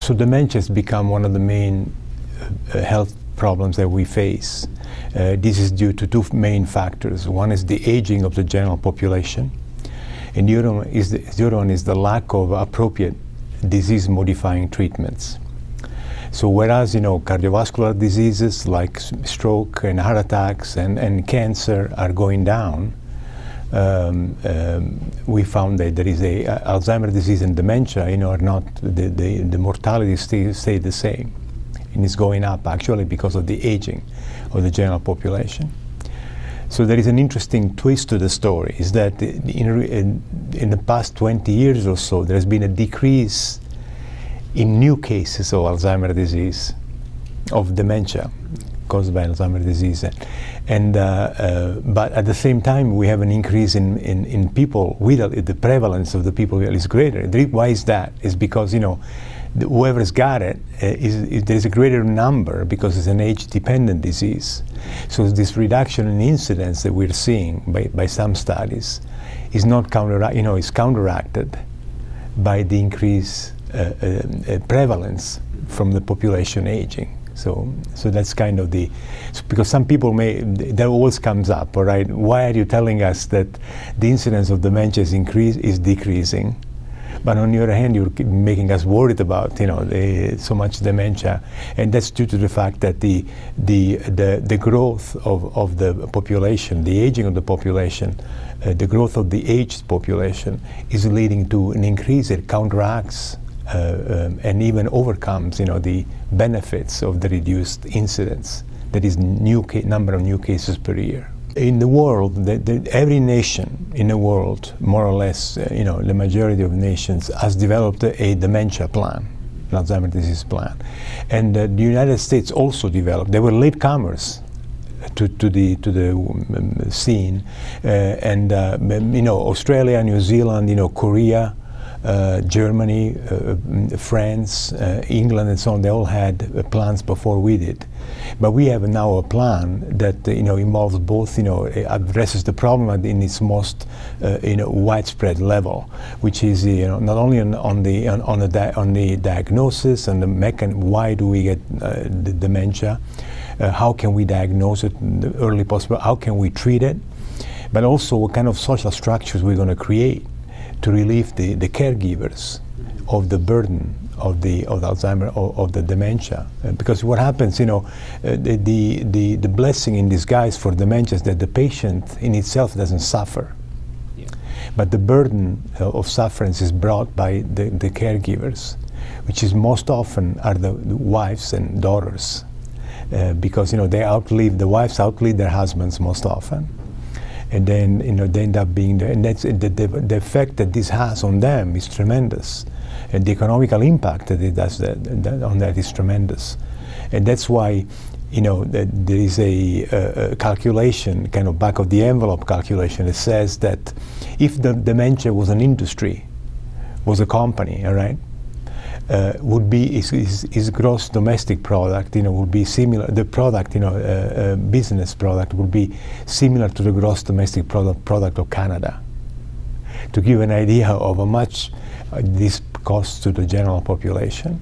So dementia has become one of the main health problems that we face. This is due to two main factors. One is the aging of the general population, and the other one is the lack of appropriate disease-modifying treatments. So whereas, cardiovascular diseases like stroke and heart attacks and cancer are going down, we found that there is Alzheimer's disease and dementia, are not, the mortality stay the same. And it's going up actually because of the aging of the general population. So there is an interesting twist to the story, is that in the past 20 years or so, there has been a decrease in new cases of Alzheimer's disease, of dementia caused by Alzheimer's disease. But at the same time, we have an increase in people with the prevalence of the people is greater. Why is that? It's because, whoever's got it, there's a greater number because it's an age-dependent disease. So this reduction in incidence that we're seeing by some studies is not is counteracted by the increased prevalence from the population aging. So that's kind of because some people that always comes up, all right, why are you telling us that the incidence of dementia is decreasing? But on the other hand, you're making us worried about, so much dementia, and that's due to the fact that the growth of the population, the aging of the population, the growth of the aged population is leading to an increase that counteracts and even overcomes, the benefits of the reduced incidence. That is number of new cases per year. In the world, every nation in the world, more or less, the majority of nations has developed a dementia plan, an Alzheimer's disease plan. And the United States also developed. They were latecomers to the scene. Australia, New Zealand, Korea, Germany, France, England, and so on, they all had plans before we did. But we have now a plan that involves both, addresses the problem in its most widespread level, which is not only on the diagnosis and the mechanism. Why do we get the dementia? How can we diagnose it in the early possible? How can we treat it? But also what kind of social structures we're going to create to relieve the caregivers of the burden of the Alzheimer, of the dementia. Because what happens, the blessing in disguise for dementia is that the patient in itself doesn't suffer. Yeah. But the burden of suffering is brought by the caregivers, which is most often are the wives and daughters. Because the wives outlive their husbands most often. And then they end up being there, and that's the effect that this has on them is tremendous, and the economical impact that it does on that is tremendous, and that's why that there is a calculation, kind of back of the envelope calculation, that says that if the dementia was an industry, was a company, all right, would be his gross domestic product, would be similar. The product, business product, would be similar to the gross domestic product of Canada. To give an idea of how much this costs to the general population.